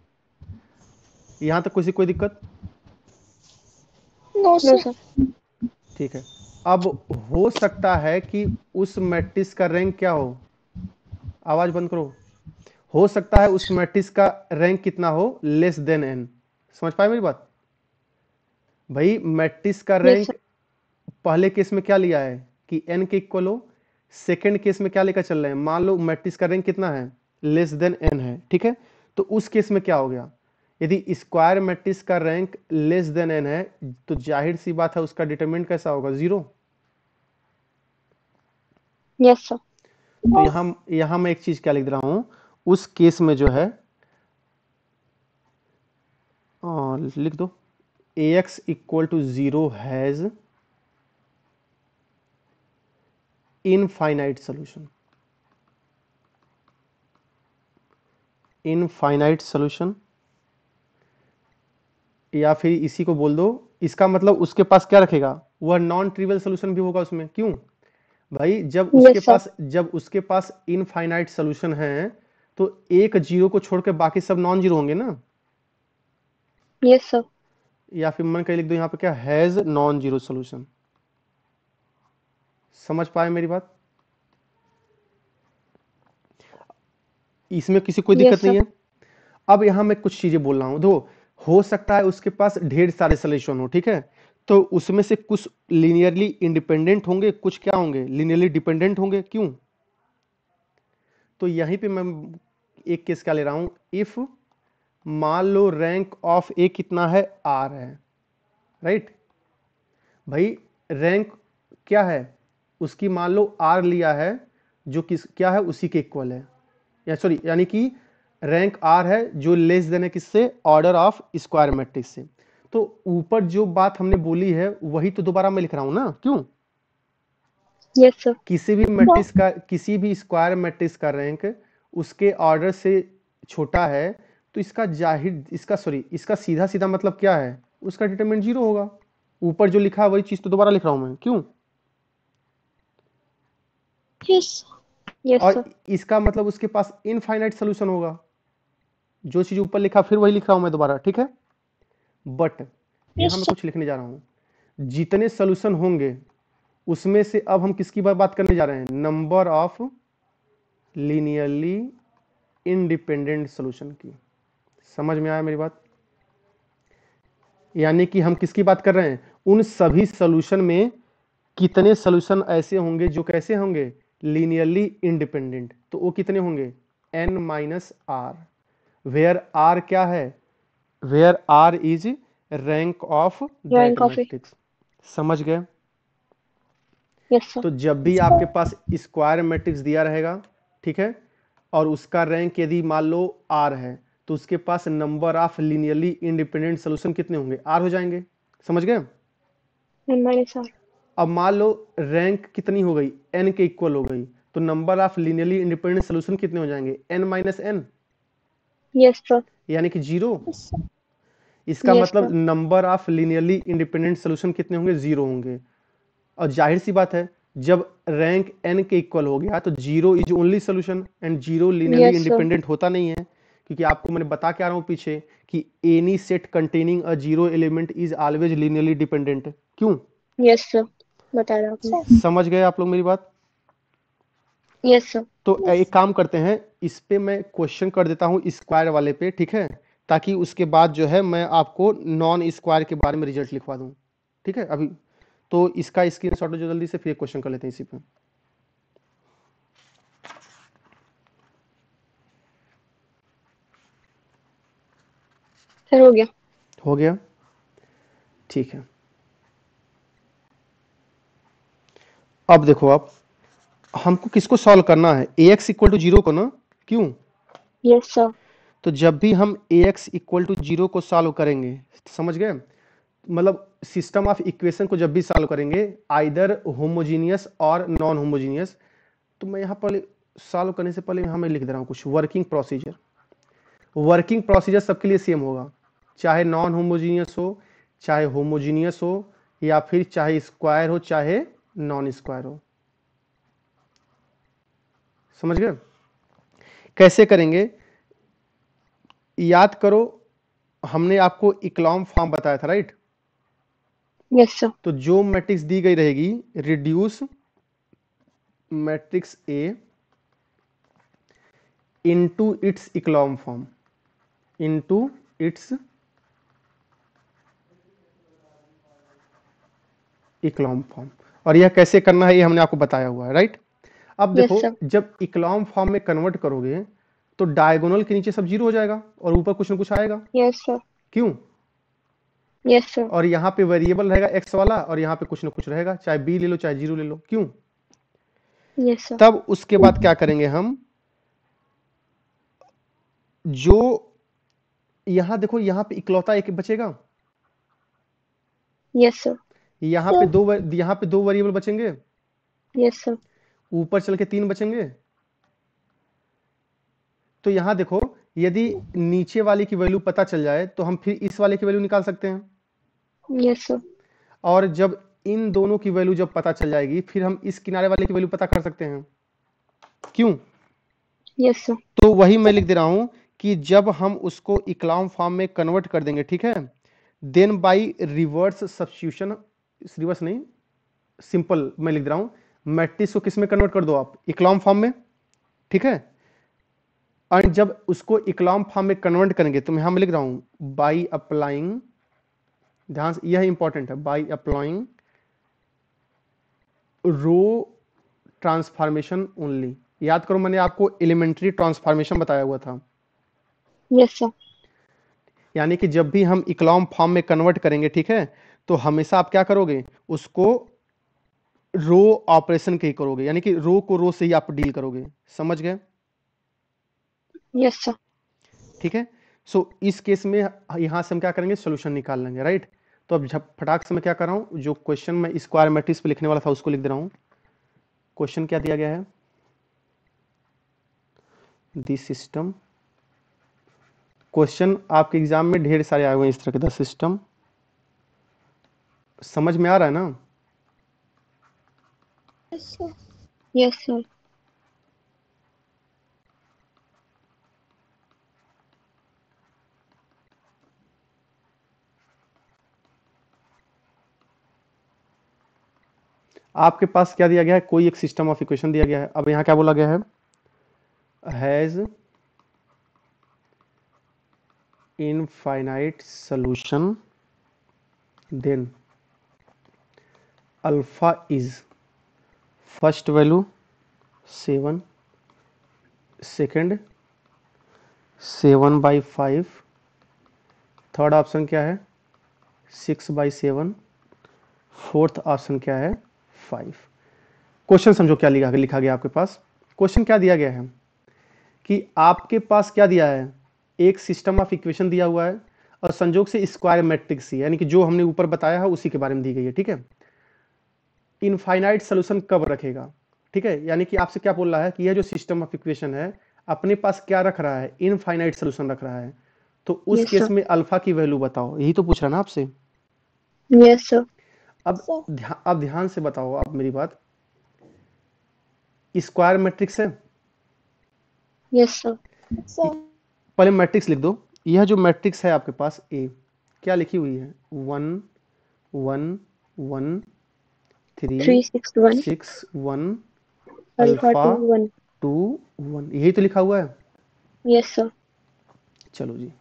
यहां तक कोई दिक्कत? No sir. ठीक है। अब हो सकता है कि उस मैट्रिक्स का रैंक क्या हो, आवाज बंद करो, हो सकता है उस मैट्रिक्स का रैंक कितना हो, लेस देन n। समझ पाए मेरी बात? भाई मैट्रिक्स का यस रैंक सर। पहले केस में क्या लिया है कि n के इक्वल हो, सेकेंड केस में क्या लेकर चल रहे हैं, मान लो मैट्रिक्स का रैंक कितना है, लेस देन n है, ठीक है। तो उस केस में क्या हो गया, यदि स्क्वायर मैट्रिक्स का रैंक लेस देन n है, तो जाहिर सी बात है उसका डिटरमिनेंट कैसा होगा, जीरो। Yes sir. तो यहां मैं एक चीज क्या लिख रहा हूं, उस केस में जो है लिख दो AX equal to zero has infinite solution. Infinite solution, या फिर इसी को बोल दो, इसका मतलब उसके पास क्या रखेगा, वह नॉन ट्रिवियल सोल्यूशन भी होगा उसमें। क्यों? भाई यस सर। जब उसके पास इनफाइनाइट सोल्यूशन है तो एक जीरो को छोड़ के बाकी सब नॉन जीरो होंगे ना। Yes sir. या फिर मन कर लिख दो यहाँ पे क्या, हैज नॉन जीरो सोल्यूशन। समझ पाए मेरी बात? इसमें किसी कोई यस दिक्कत नहीं सर। है। अब यहां मैं कुछ चीजें बोल रहा हूं, दो हो सकता है उसके पास ढेर सारे सोल्यूशन हो, ठीक है। तो उसमें से कुछ लीनियरली इंडिपेंडेंट होंगे, कुछ क्या होंगे, लीनियरली डिपेंडेंट होंगे। क्यों? तो यहीं पे मैं एक केस क्या ले रहा हूं, इफ मान लो रैंक ऑफ ए कितना है, आर है, राइट। भाई रैंक क्या है उसकी, मान लो आर लिया है जो किस क्या है उसी के इक्वल है, या सॉरी यानी कि रैंक आर है जो लेस देन है किससे, ऑर्डर ऑफ स्क्वायर मैट्रिक्स से। तो ऊपर जो बात हमने बोली है वही तो दोबारा मैं लिख रहा हूं ना, क्यों? Yes sir. किसी भी मैट्रिक्स का, किसी भी स्क्वायर मैट्रिक्स का रैंक उसके ऑर्डर से छोटा है तो इसका जाहिर इसका सीधा सीधा मतलब क्या है, उसका डिटरमिनेंट 0 होगा। ऊपर जो लिखा है वही चीज तो दोबारा लिख रहा हूं मैं, क्यों? यस यस और सर। इसका मतलब उसके पास इनफाइनाइट सोल्यूशन होगा। जो चीज ऊपर लिखा फिर वही लिख रहा हूं मैं दोबारा, ठीक है। बट यहां मैं कुछ लिखने जा रहा हूं, जितने सोल्यूशन होंगे उसमें से अब हम किसकी बात करने जा रहे हैं, number of linearly independent solution की। समझ में आया मेरी बात? यानी कि हम किसकी बात कर रहे हैं, उन सभी सोल्यूशन में कितने सोल्यूशन ऐसे होंगे जो कैसे होंगे, लीनियरली इंडिपेंडेंट। तो वो कितने होंगे, n minus r, where r क्या है, where r is rank of that rank of A. Matrix. समझ गए? Yes sir. तो जब भी आपके पास स्क्वायर मैट्रिक्स दिया रहेगा, ठीक है, और उसका रैंक यदि मान लो आर है, तो उसके पास number of linearly independent solution कितने होंगे, आर हो जाएंगे। समझ गए? n minus R. अब मान लो रैंक कितनी हो गई, n के इक्वल हो गई, तो number of linearly independent solution कितने हो जाएंगे, n minus n, yes sir. यानी कि 0। इसका यस मतलब sir. Number of linearly independent solution कितने होंगे, 0 होंगे। और जाहिर सी बात है जब रैंक n के इक्वल हो गया तो 0 is only solution, and 0 linearly yes sir. Independent होता नहीं है, क्योंकि आपको मैंने बता के आ रहा हूं पीछे कि any set containing a 0 element is always linearly dependent. क्यों? यस सर, बता रहा आपने। समझ गए आप लोग मेरी बात? Yes sir. तो एक काम करते हैं, इस पे मैं क्वेश्चन कर देता हूं स्क्वायर वाले पे, ठीक है, ताकि उसके बाद जो है मैं आपको नॉन स्क्वायर के बारे में रिजल्ट लिखवा दूं, ठीक है। अभी तो इसका स्क्रीनशॉट लो जो जल्दी से, फिर क्वेश्चन कर लेते हैं इसी पे। सर हो गया। हो गया, ठीक है। अब देखो आप, हमको किसको सॉल्व करना है, ax इक्वल टू 0 को ना, क्यों? Yes sir. तो जब भी हम ax इक्वल टू 0 को सॉल्व करेंगे, समझ गए, मतलब सिस्टम ऑफ इक्वेशन को जब भी सॉल्व करेंगे आइदर होमोजीनियस और नॉन होमोजीनियस, तो मैं यहाँ पर सॉल्व करने से पहले यहाँ मैं लिख दे रहा हूँ कुछ वर्किंग प्रोसीजर। वर्किंग प्रोसीजर सबके लिए सेम होगा, चाहे नॉन होमोजीनियस हो, चाहे होमोजीनियस हो, या फिर चाहे स्क्वायर हो चाहे नॉन स्क्वायर हो। समझ गए? कैसे करेंगे, याद करो हमने आपको इक्लॉम फॉर्म बताया था, राइट। Yes sir. तो जो मैट्रिक्स दी गई रहेगी, reduce matrix A into its echelon form, into its echelon form. और यह कैसे करना है ये हमने आपको बताया हुआ है, राइट। अब यस देखो सर। जब इक्लॉम फॉर्म में कन्वर्ट करोगे तो डायगोनल के नीचे सब 0 हो जाएगा और ऊपर कुछ ना कुछ आएगा, यस सर। क्यों? Yes sir. और यहाँ पे वेरिएबल रहेगा x वाला, और यहाँ पे कुछ ना कुछ रहेगा, चाहे b ले लो चाहे 0 ले लो, क्यों? Yes sir. तब उसके बाद क्या करेंगे हम, जो यहाँ देखो यहाँ पे इकलौता एक बचेगा, यस सर। यहाँ पे दो वेरिएबल बचेंगे, यस सर। ऊपर चल के 3 बचेंगे। तो यहाँ देखो यदि नीचे वाले की वैल्यू पता चल जाए तो हम फिर इस वाले की वैल्यू निकाल सकते हैं। Yes sir. और जब इन दोनों की वैल्यू जब पता चल जाएगी फिर हम इस किनारे वाले की वैल्यू पता कर सकते हैं, क्यों? Yes sir. तो वही मैं लिख दे रहा हूं कि जब हम उसको इक्लॉम फॉर्म में कन्वर्ट कर देंगे, ठीक है, then by reverse substitution, reverse नहीं सिंपल मैं लिख दे रहा हूं, मैट्रिक्स को किस में कन्वर्ट कर दो आप, इक्लॉम फॉर्म में, ठीक है। और जब उसको इक्लॉम फॉर्म में कन्वर्ट करेंगे तो मैं यहां में लिख रहा हूं बाई अप्लाइंग, ध्यान से यह इंपॉर्टेंट है, by applying row transformation only. याद करो मैंने आपको एलिमेंट्री ट्रांसफॉर्मेशन बताया हुआ था, Yes, sir. यानी कि जब भी हम इकोलॉन फॉर्म में कन्वर्ट करेंगे, ठीक है, तो हमेशा आप क्या करोगे, उसको रो ऑपरेशन के ही करोगे, यानी कि रो को रो से ही आप डील करोगे, समझ गए? Yes, sir. ठीक है, सो इस केस में यहां से हम क्या करेंगे, सोल्यूशन निकाल लेंगे, राइट। तो अब जब फटाक से मैं क्या कर रहा हूं, जो क्वेश्चन मैं स्क्वायर मैट्रिक्स पे लिखने वाला था उसको लिख दे रहा हूं। क्वेश्चन क्या दिया गया है, दिस सिस्टम, क्वेश्चन आपके एग्जाम में ढेर सारे आए हुए हैं इस तरह के, द सिस्टम, समझ में आ रहा है ना? Yes, sir. आपके पास क्या दिया गया है, कोई एक सिस्टम ऑफ इक्वेशन दिया गया है। अब यहाँ क्या बोला गया है, has infinite solution, then alpha is first value 7, second 7/5, third option क्या है 6/7, फोर्थ ऑप्शन क्या है 5। क्वेश्चन समझो क्या लिखा गया आपके पास। क्वेश्चन क्या दिया गया है कि आपके पास क्या दिया है, एक सिस्टम ऑफ इक्वेशन दिया हुआ है और संयोग से स्क्वायर मैट्रिक्स ही, यानी कि जो हमने ऊपर बताया है उसी के बारे में दी गई है, ठीक है। इनफाइनाइट सोल्यूशन कब रखेगा, ठीक है, यानी कि आपसे क्या बोल रहा है कि यह जो सिस्टम ऑफ इक्वेशन है अपने पास क्या रख रहा है, इनफाइनाइट सोल्यूशन रख रहा है, तो उस Yes, केस sir. में अल्फा की वैल्यू बताओ, यही तो पूछ रहा ना आपसे। Yes, sir. अब ध्यान से बताओ आप मेरी बात, स्क्वायर मैट्रिक्स है, Yes, sir. पहले मैट्रिक्स लिख दो। यह जो मैट्रिक्स है आपके पास ए, क्या लिखी हुई है 1 1 1 3 3, 6, 1. 6 1 Alpha अल्फा 2, 1. 2 1, यही तो लिखा हुआ है। Yes, sir. चलो जी,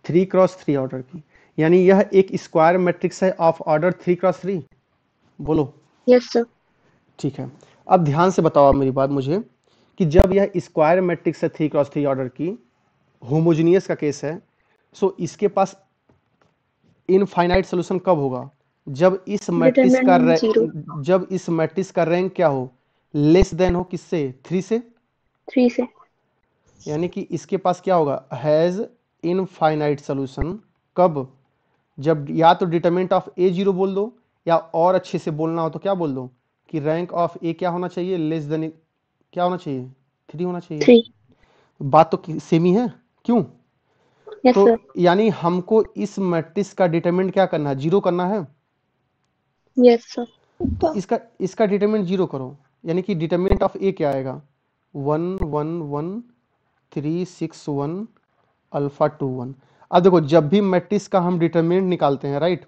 3x3 ऑर्डर की, यानी यह एक स्क्वायर मैट्रिक्स है ऑफ ऑर्डर 3x3, बोलो। Yes, sir. ठीक है, अब ध्यान से बताओ आप मेरी बात मुझे कि जब यह स्क्वायर मैट्रिक्स है 3x3 ऑर्डर की, होमोजेनियस का केस है, सो इसके पास इनफाइनाइट सोल्यूशन कब होगा, जब इस मैट्रिक्स का Determinant 0. जब इस मैट्रिक्स का रैंक क्या हो, लेस देन हो किससे, 3 से, 3 से. यानी कि इसके पास क्या होगा, हैज इनफाइनाइट सोल्यूशन कब, जब या तो डिटरमिनेंट ऑफ ए 0 बोल दो, या और अच्छे से बोलना हो तो क्या बोल दो कि रैंक ऑफ ए क्या होना चाहिए, लेस देन क्या होना चाहिए, 3 होना चाहिए। 3. बात तो सेम ही है, क्यों? Yes, तो sir. यानी हमको इस मैट्रिक्स का डिटरमिनेंट क्या करना है, 0 करना है। Yes, sir. तो इसका डिटरमिनेंट 0 करो, यानी कि डिटरमिनेंट ऑफ ए क्या आएगा 1 1 1 3 6 1 अल्फा 2 1। अब देखो जब भी मैट्रिक्स का हम डिटरमिनेंट निकालते हैं, राइट,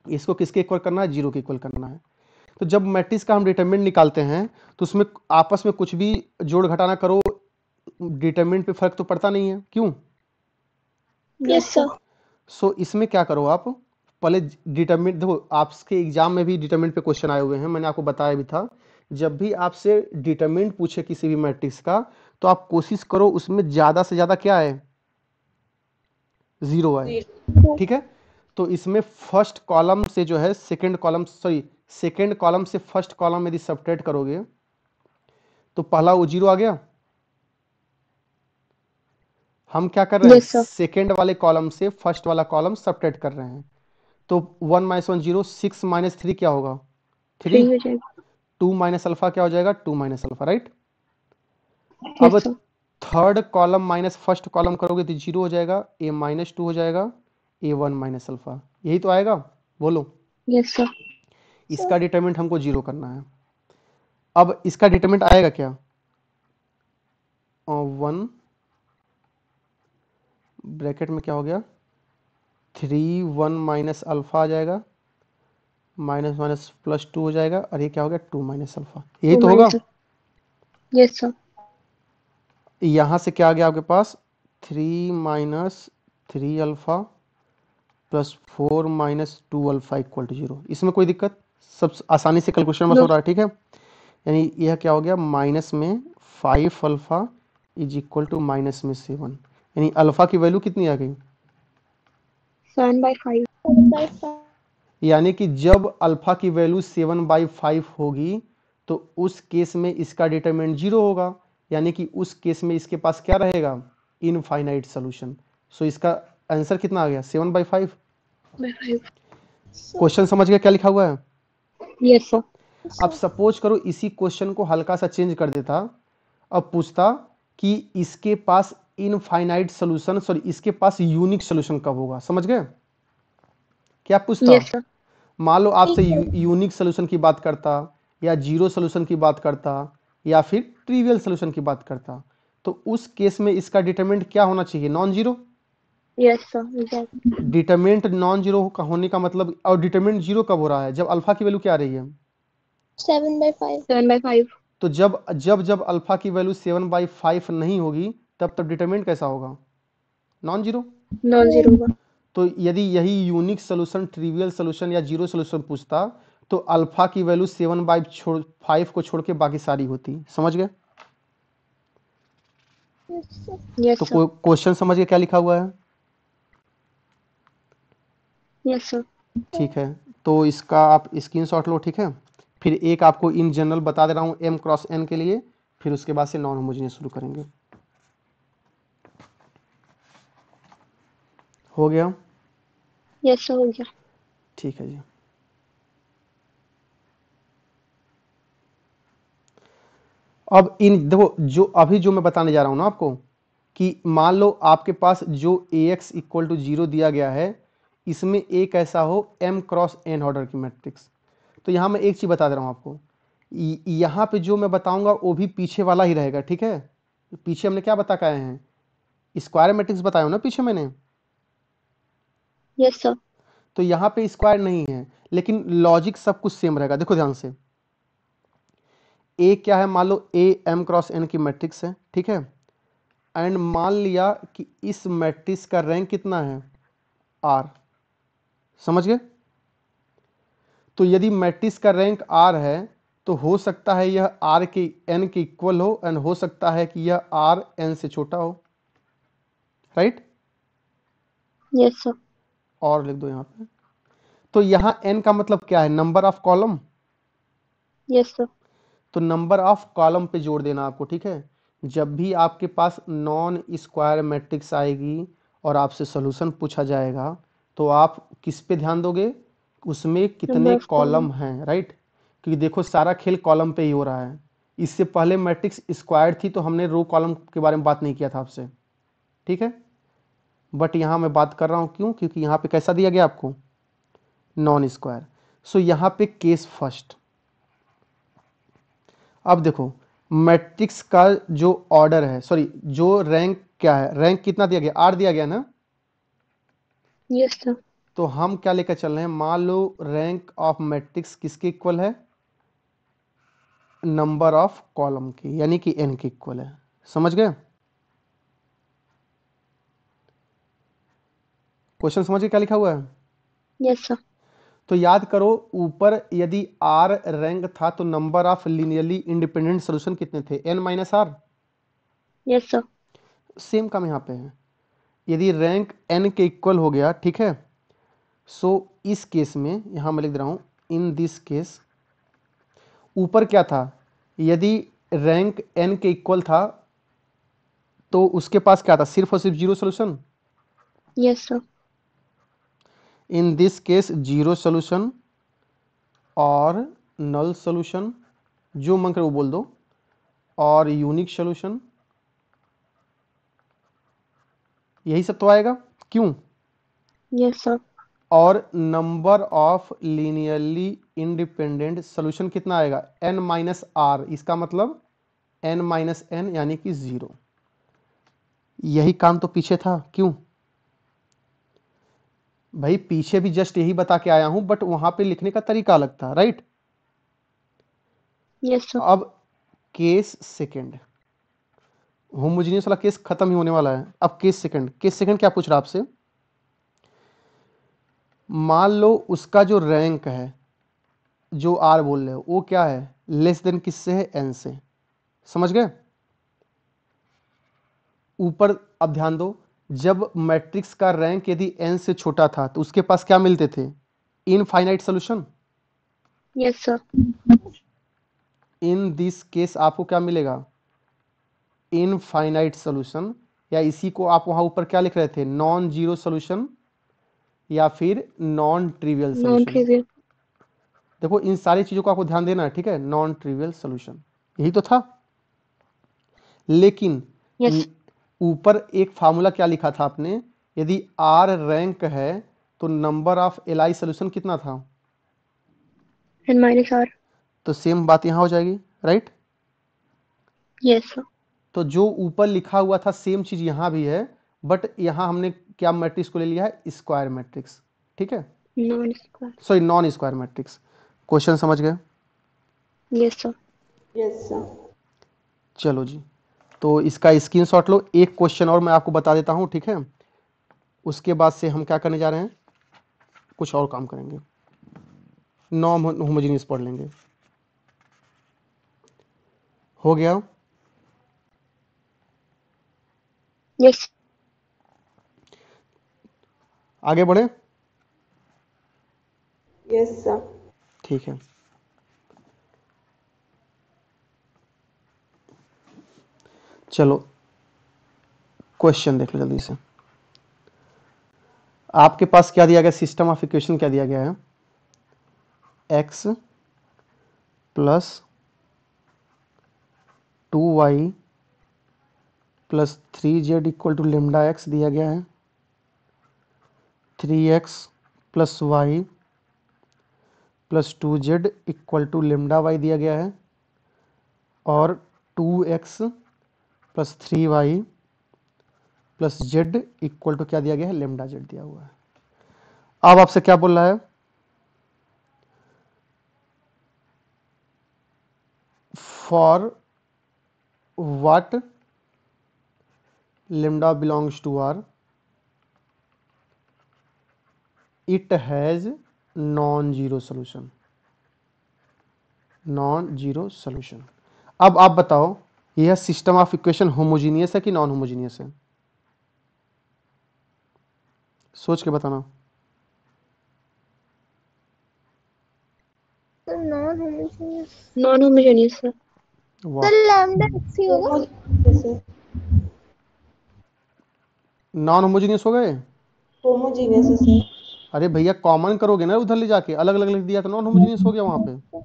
इसको किसके इक्वल करना है, 0 के इक्वल करना है। तो जब मैट्रिक्स का हम डिटरमिनेंट निकालते हैं तो उसमें आपस में कुछ भी जोड़ घटाना करो, डिटरमिनेंट पे फर्क तो पड़ता नहीं है, क्यों? Yes, sir. सो इसमें क्या करो आप, पहले डिटरमिनेंट देखो, आपके एग्जाम में भी डिटरमिनेंट पे क्वेश्चन आए हुए हैं, मैंने आपको बताया भी था, जब भी आपसे डिटरमिनेंट पूछे किसी भी मैट्रिक्स का, तो आप कोशिश करो उसमें ज्यादा से ज्यादा क्या है, 0 आए, ठीक है। तो इसमें फर्स्ट कॉलम से जो है सेकंड कॉलम से फर्स्ट कॉलम यदि सबट्रैक्ट करोगे तो पहला वो 0 आ गया। हम क्या कर रहे हैं, Yes, sir. सेकंड वाले कॉलम से फर्स्ट वाला कॉलम सबट्रैक्ट कर रहे हैं, तो 1 - 1 0, 6 - 3 क्या होगा 3 3, हो जाएगा. 2 - अल्फा क्या हो जाएगा 2 - अल्फा, राइट। Yes, अब sir. Third column minus first column करोगे तो 0 हो जाएगा, a - 2 हो जाएगा, a1 - अल्फा, यही तो आएगा, बोलो। Yes, sir. इसका डिटरमिनेंट हमको 0 करना है। अब इसका डिटरमिनेंट आएगा क्या 1 ब्रैकेट में क्या हो गया 3 1 - अल्फा आ जाएगा, माइनस माइनस +2 हो जाएगा, और ये क्या हो गया 2 - अल्फा, यही 2 तो होगा। minus. Yes, sir. यहां से क्या आ गया आपके पास 3 - 3 अल्फा प्लस 4 - 2 अल्फा = 0। इसमें कोई दिक्कत, सब आसानी से कैलकुलेशन बस No. हो रहा है, ठीक है। यानी यह क्या हो गया, माइनस में 5 alpha is equal to minus में 7, यानी अल्फा की वैल्यू कितनी आ गई, 7/5। यानी कि जब अल्फा की वैल्यू 7/5 होगी तो उस केस में इसका डिटरमिनेंट 0 होगा, यानी कि उस केस में इसके पास क्या रहेगा, इनफाइनाइट सोल्यूशन। सो इसका आंसर कितना आ गया, 7/5। क्वेश्चन समझ गए क्या लिखा हुआ है। Yes sir. अब सपोज करो इसी क्वेश्चन को हल्का सा चेंज कर देता, अब पूछता कि इसके पास इनफाइनाइट सोल्यूशन, सॉरी इसके पास यूनिक सोल्यूशन कब होगा, समझ गए क्या पूछता। Yes sir. मान लो आपसे यूनिक सोल्यूशन की बात करता, या जीरो सोल्यूशन की बात करता, या फिर ट्रिवियल सोल्यूशन की बात करता, तो उस केस में इसका डिटरमिनेंट क्या होना चाहिए, non zero. Yes sir exactly. Determinant non zero का होने का मतलब, और डिटरमिनेंट जीरो कब हो रहा है, जब अल्फा की वैल्यू क्या आ रही है, 7/5। तो जब जब जब अल्फा की वैल्यू 7/5 नहीं होगी तब तब डिटरमिनेंट कैसा होगा, नॉन जीरो। नॉन जीरो होगा। तो यदि यही यूनिक सोल्यूशन, ट्रिवियल सोल्यूशन या जीरो सोल्यूशन पूछता तो अल्फा की वैल्यू 7/5 को छोड़ के बाकी सारी होती, समझ गए। यस तो सर। क्वेश्चन समझ गए क्या लिखा हुआ है। Yes sir. ठीक है, तो इसका आप स्क्रीनशॉट लो, ठीक है। फिर एक आपको इन जनरल बता दे रहा हूँ m क्रॉस n के लिए, फिर उसके बाद से नॉन होमोजेनियस शुरू करेंगे। हो गया, यस सर हो गया। ठीक है जी। अब इन देखो, जो अभी जो मैं बताने जा रहा हूं ना आपको, कि मान लो आपके पास जो ax इक्वल टू 0 दिया गया है, इसमें एक ऐसा हो m क्रॉस n ऑर्डर की मैट्रिक्स। तो यहां मैं एक चीज बता दे रहा हूं आपको, यहां पे जो मैं बताऊंगा वो भी पीछे वाला ही रहेगा, ठीक है। पीछे हमने क्या बता के आए हैं, स्क्वायर मैट्रिक्स बताया हो ना पीछे मैंने, यस सर। तो यहाँ पे स्क्वायर नहीं है, लेकिन लॉजिक सब कुछ सेम रहेगा। देखो ध्यान से, ए क्या है, मान लो ए m क्रॉस n की मैट्रिक्स है, ठीक है। एंड मान लिया कि इस मैट्रिक्स का रैंक कितना है, r, समझ गए। तो यदि मैट्रिक्स का रैंक r है तो हो सकता है यह r के n के इक्वल हो, एंड हो सकता है कि यह r n से छोटा हो, राइट। Yes sir. और लिख दो यहाँ पे। तो यहाँ n का मतलब क्या है, number of column. Yes sir. तो नंबर ऑफ कॉलम पे जोड़ देना आपको, ठीक है। जब भी आपके पास नॉन स्क्वायर मैट्रिक्स आएगी और आपसे सॉल्यूशन पूछा जाएगा, तो आप किस पे ध्यान दोगे, उसमें कितने नंबर ऑफ कॉलम हैं, राइट। क्योंकि देखो सारा खेल कॉलम पे ही हो रहा है। इससे पहले मैट्रिक्स स्क्वायर थी तो हमने रो कॉलम के बारे में बात नहीं किया था आपसे, ठीक है। बट यहाँ मैं बात कर रहा हूँ, क्यों, क्योंकि यहाँ पे कैसा दिया गया आपको, नॉन स्क्वायर। सो यहाँ पे केस फर्स्ट। अब देखो मैट्रिक्स का जो ऑर्डर है, सॉरी जो रैंक क्या है, रैंक कितना दिया गया, आर दिया गया ना। Yes sir. तो हम क्या लेकर चल रहे हैं, मान लो रैंक ऑफ मैट्रिक्स किसके इक्वल है, नंबर ऑफ कॉलम के, यानी कि n के इक्वल है, समझ गए। क्वेश्चन समझ गए क्या लिखा हुआ है। Yes sir. तो याद करो, ऊपर यदि r रैंक था तो number of linearly independent solution कितने थे, n minus r. Yes sir. Same काम यहाँ पे है, यदि रैंक n के इक्वल हो गया, ठीक है। सो इस केस में यहां मैं लिख दे रहा हूं, इन दिस केस, ऊपर क्या था, यदि रैंक n के इक्वल था तो उसके पास क्या था, सिर्फ और सिर्फ zero solution. Yes sir. In this case zero solution और नल सोल्यूशन, जो मन करे वो बोल दो, और यूनिक सोल्यूशन, यही सब तो आएगा, क्यों। Yes sir. और number of linearly independent solution कितना आएगा, n माइनस आर, इसका मतलब n माइनस n यानी कि 0। यही काम तो पीछे था, क्यों भाई, पीछे भी जस्ट यही बता के आया हूं, बट वहां पे लिखने का तरीका अलग था, राइट। Yes sir. अब केस सेकंड, होमोजेनियस वाला केस खत्म ही होने वाला है। अब केस सेकंड, केस सेकंड क्या पूछ रहा आपसे, मान लो उसका जो रैंक है, जो आर बोल रहे हो, वो क्या है, लेस देन किससे है, n से। समझ गए? ऊपर अब ध्यान दो, जब मैट्रिक्स का रैंक यदि n से छोटा था तो उसके पास क्या मिलते थे, infinite solution. Yes, sir. In this case आपको क्या मिलेगा, इनफाइनाइट सॉल्यूशन, या इसी को आप वहां ऊपर क्या लिख रहे थे, नॉन जीरो सॉल्यूशन या फिर नॉन ट्रिवियल सॉल्यूशन। Non-trivial. देखो इन सारी चीजों को आपको ध्यान देना है, ठीक है, नॉन ट्रिवियल सॉल्यूशन यही तो था। लेकिन Yes. ऊपर एक फार्मूला क्या लिखा था आपने, यदि R रैंक है तो नंबर ऑफ एलआई सॉल्यूशन कितना था, And minus R. तो सेम बात यहां हो जाएगी, राइट। Yes, sir. तो जो ऊपर लिखा हुआ था सेम चीज यहां भी है, बट यहां हमने क्या मैट्रिक्स को ले लिया है, स्क्वायर मैट्रिक्स, ठीक है, Non-square. Sorry non square matrix. Question समझ गए? Yes, sir. Yes, sir. चलो जी, तो इसका स्क्रीनशॉट लो। एक क्वेश्चन और मैं आपको बता देता हूं, ठीक है, उसके बाद से हम क्या करने जा रहे हैं, कुछ और काम करेंगे, नॉन होमोजेनियस पढ़ लेंगे। हो गया? Yes. आगे बढ़े? Yes, sir. ठीक है, चलो क्वेश्चन देख लो जल्दी से। आपके पास क्या दिया गया, सिस्टम ऑफ इक्वेशन क्या दिया गया है, x plus 2y plus 3z equal to lambda x दिया गया है, 3x plus y plus 2z equal to lambda y दिया गया है, और 2x plus 3y plus z equal to क्या दिया गया है, लेमडा z दिया हुआ है। अब आपसे क्या बोल रहा है, for what lambda belongs to R, it has non-zero solution, non-zero solution। अब आप बताओ यह सिस्टम ऑफ इक्वेशन होमोजीनियस है कि नॉन होमोजीनियस है, सोच के बताना। Non-homogeneous. Non-homogeneous, sir. वाह, तो lambda x ही होगा। Homogeneous. नॉन होमोजीनियस हो गए। Homogeneous है sir. अरे भैया कॉमन करोगे ना उधर ले जाके, अलग अलग लिख दिया तो नॉन होमोजीनियस हो गया, वहां पे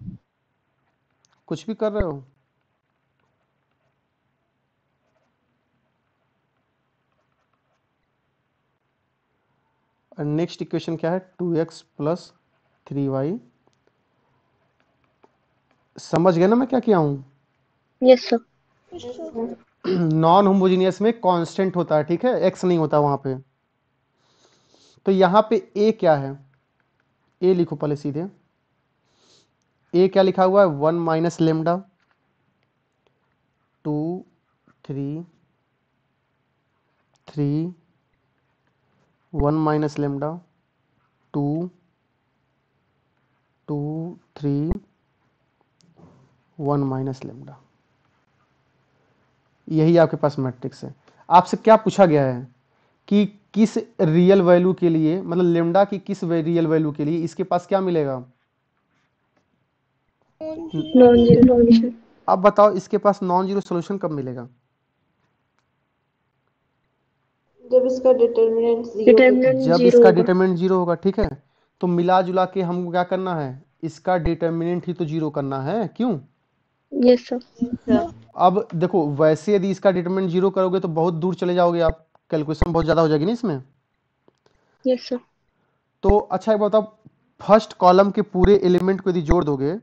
कुछ भी कर रहे हो। नेक्स्ट इक्वेशन क्या है, 2x प्लस 3y। समझ गए ना मैं क्या किया हूं, Yes, sir. Yes, sir. Non homogeneous में कांस्टेंट होता है, ठीक है, x नहीं होता वहां पे। तो यहां पे a क्या है, a लिखो पहले सीधे, a क्या लिखा हुआ है, 1 minus lambda 2 3 3 1 minus lambda 2 2 3 1 minus lambda. यही आपके पास मैट्रिक्स है। आपसे क्या पूछा गया है कि किस रियल वैल्यू के लिए, मतलब लेमडा की किस रियल वैल्यू के लिए इसके पास क्या मिलेगा। Non-zero solution. अब बताओ इसके पास नॉन जीरो सोल्यूशन कब मिलेगा, जब इसका डिटर्मिनेंट जीरो Determinant जब zero इसका होगा. डिटरमिनेंट जीरो होगा, ठीक है। तो मिला जुला के हमको क्या करना है, इसका डिटरमिनेंट ही तो जीरो करना है, क्यों। Yes, sir. अब देखो वैसे यदि इसका डिटरमिनेंट जीरो करोगे तो बहुत दूर चले जाओगे आप, कैलकुलेशन बहुत ज्यादा हो जाएगी ना इसमें। Yes, sir. तो अच्छा एक बात बताओ, फर्स्ट कॉलम के पूरे एलिमेंट को यदि जोड़ दोगे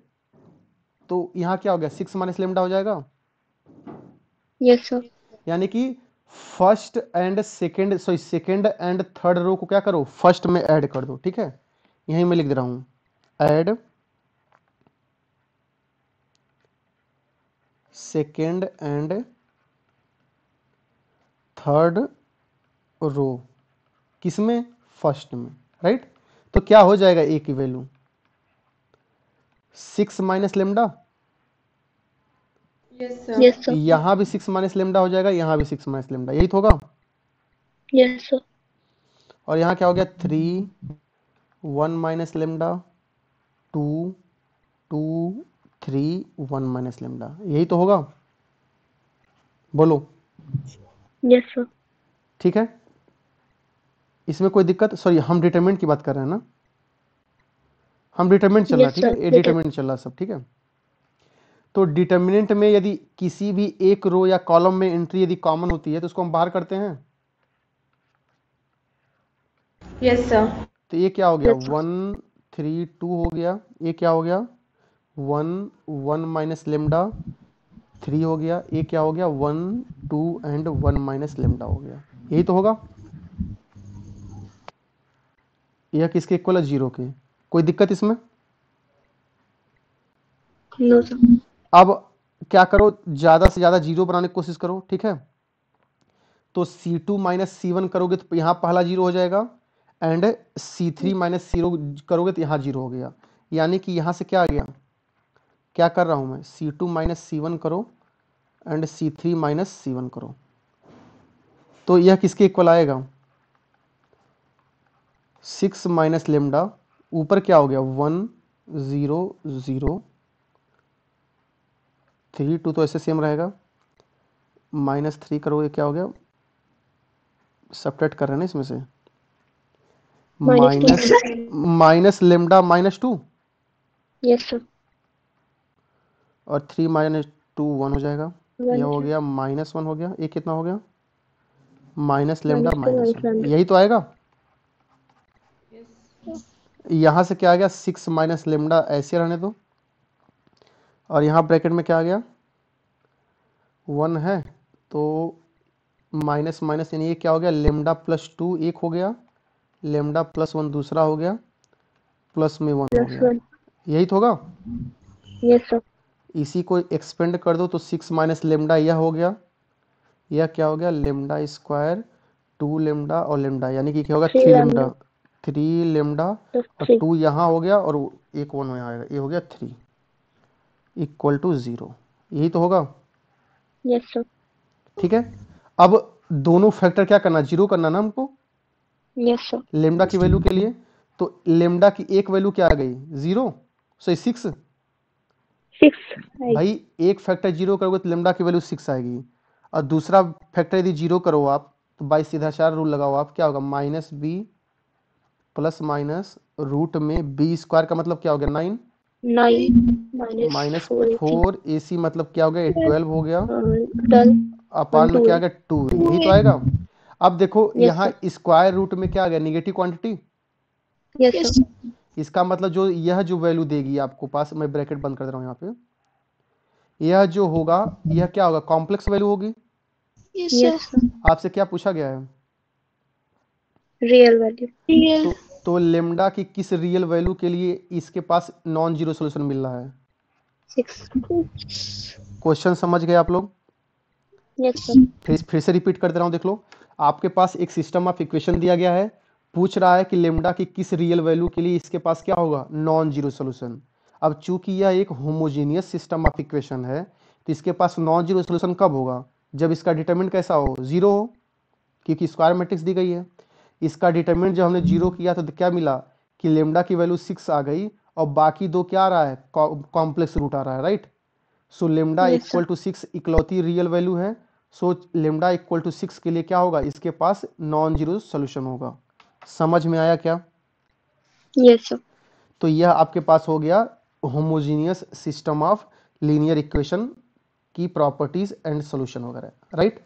तो यहाँ क्या हो गया, 6 माइनस लेमडा हो जाएगा। Yes, sir. यानी कि first and second, sorry second and third row को क्या करो, फर्स्ट में ऐड कर दो, ठीक है। यहीं मैं लिख दे रहा हूं, add second and third row, किसमें, फर्स्ट में, राइट। तो क्या हो जाएगा ए की value 6 minus lambda Yes, sir. Yes, sir. यहाँ भी 6 माइनस लेमडा हो जाएगा, यहाँ भी 6 माइनस लेमडा, यही तो होगा। Yes, sir. और यहाँ क्या हो गया 3 1 माइनस लेमडा 2 2 3 1 माइनस लेमडा, यही तो होगा। बोलो Yes, sir. ठीक है, इसमें कोई दिक्कत? सॉरी, हम डिटरमिनेंट की बात कर रहे हैं ना, हम डिटरमिनेंट चल रहा है, Yes, ठीक है, sir. ये डिटरमिनेंट चल रहा है सब, ठीक है। तो डिटरमिनेंट में यदि किसी भी एक रो या कॉलम में एंट्री यदि कॉमन होती है तो उसको हम बाहर करते हैं। Yes, sir. तो ये क्या हो गया Yes, sir. 1 3 2 हो गया, ये क्या हो गया 1 1 माइनस लेमडा 3 हो गया, ये क्या हो गया 1 2 एंड 1 माइनस लेमडा हो गया, यही तो होगा। यह किसके इक्वल है? 0 के। कोई दिक्कत इसमें? No, sir. अब क्या करो, ज्यादा से ज्यादा जीरो बनाने की कोशिश करो, ठीक है। तो C2 माइनस C1 करोगे तो यहाँ पहला जीरो हो जाएगा, एंड C3 माइनस 0 करोगे तो यहाँ जीरो हो गया। यानी कि यहाँ से क्या आ गया, क्या कर रहा हूं मैं, C2 माइनस C1 करो एंड C3 माइनस C1 करो, तो यह किसके इक्वल आएगा 6 माइनस लेमडा, ऊपर क्या हो गया 1 0 0 3 2 तो ऐसे सेम रहेगा, माइनस 3 करोगे क्या हो गया, सब्ट्रैक्ट कर रहे हैं ना इसमें से, Minus minus lambda minus 2 Yes, sir. और 3 माइनस 2 1 हो जाएगा, यह हो 1, गया माइनस 1 हो गया, ये कितना हो गया minus lambda -2 minus minus 1, lambda. यही तो आएगा। यहाँ से क्या आ गया 6 माइनस लेमडा, ऐसे रहने दो, और यहाँ ब्रैकेट में क्या आ गया 1 है, तो माइनस माइनस यानी ये क्या हो गया लेमडा प्लस 2 एक हो गया, लेमडा प्लस 1 दूसरा हो गया, प्लस में 1 हो Plus गया, 1. यही तो होगा। Yes, sir. इसी को एक्सपेंड कर दो तो 6 माइनस लेमडा यह हो गया, यह क्या हो गया लेमडा स्क्वायर 2 लेमडा और लेमडा, यानी कि क्या होगा 3 3 लेमडा lambda 3 लेमडा plus और 3. 2 यहाँ हो गया और एक 1 यहाँ आएगा, ये हो गया 3 इक्वल टू 0, यही तो होगा। Yes, sir. ठीक है, अब दोनों फैक्टर क्या करना, जीरो करना ना हमको Yes, sir. लेमडा की वैल्यू के लिए, तो लेमडा की एक वैल्यू क्या आ गई 0, सही 6, 6. Right. भाई एक फैक्टर जीरो करोगे तो लेमडा की वैल्यू 6 आएगी, और दूसरा फैक्टर यदि जीरो करो आप तो बाई सीधा चार रूल लगाओ आप, क्या होगा minus b plus minus root में बी स्क्वायर का मतलब क्या हो गया 9 9 माइनस -4 4 AC मतलब क्या हो गया 12 हो गया, 12. अपान में क्या आ गया 2, यही तो आएगा। अब देखो Yes, यहाँ स्क्वायर रूट में क्या आ गया नेगेटिव क्वांटिटी, Yes, sir. इसका मतलब जो यह जो वैल्यू देगी आपको पास, मैं ब्रैकेट बंद कर दे रहा हूँ यहाँ पे, यह जो होगा यह क्या होगा कॉम्प्लेक्स वैल्यू होगी। Yes, sir. आपसे क्या पूछा गया है, Real value. तो लेमडा की किस रियल वैल्यू के लिए इसके पास नॉन जीरो सोल्यूशन मिल रहा है। 6. क्वेश्चन समझ गए आप लोग? Yes, sir. फिर से रिपीट कर दे रहा हूँ, देख लो आपके पास एक सिस्टम ऑफ इक्वेशन दिया गया है, पूछ रहा है कि लेमडा की किस रियल वैल्यू के लिए इसके पास क्या होगा नॉन जीरो सोल्यूशन। अब चूंकि यह एक होमोजीनियस सिस्टम ऑफ इक्वेशन है तो इसके पास नॉन जीरो सोल्यूशन कब होगा, जब इसका डिटरमिनेंट कैसा हो 0 हो, क्योंकि स्क्वायर मैट्रिक्स दी गई है। इसका डिटरमिनेंट जब हमने 0 किया तो क्या मिला कि लेमडा की वैल्यू 6 आ गई और बाकी दो क्या आ रहा है कॉम्प्लेक्स रूट आ रहा है, right. So lambda Yes, equal to 6 इकलौती रियल वैल्यू है, सो लेमडा इक्वल टू 6 के लिए क्या होगा इसके पास नॉन जीरो सोल्यूशन होगा। समझ में आया क्या? Yes, sir. तो यह आपके पास हो गया homogeneous system of linear equation की प्रॉपर्टीज एंड सॉल्यूशन वगैरह, राइट।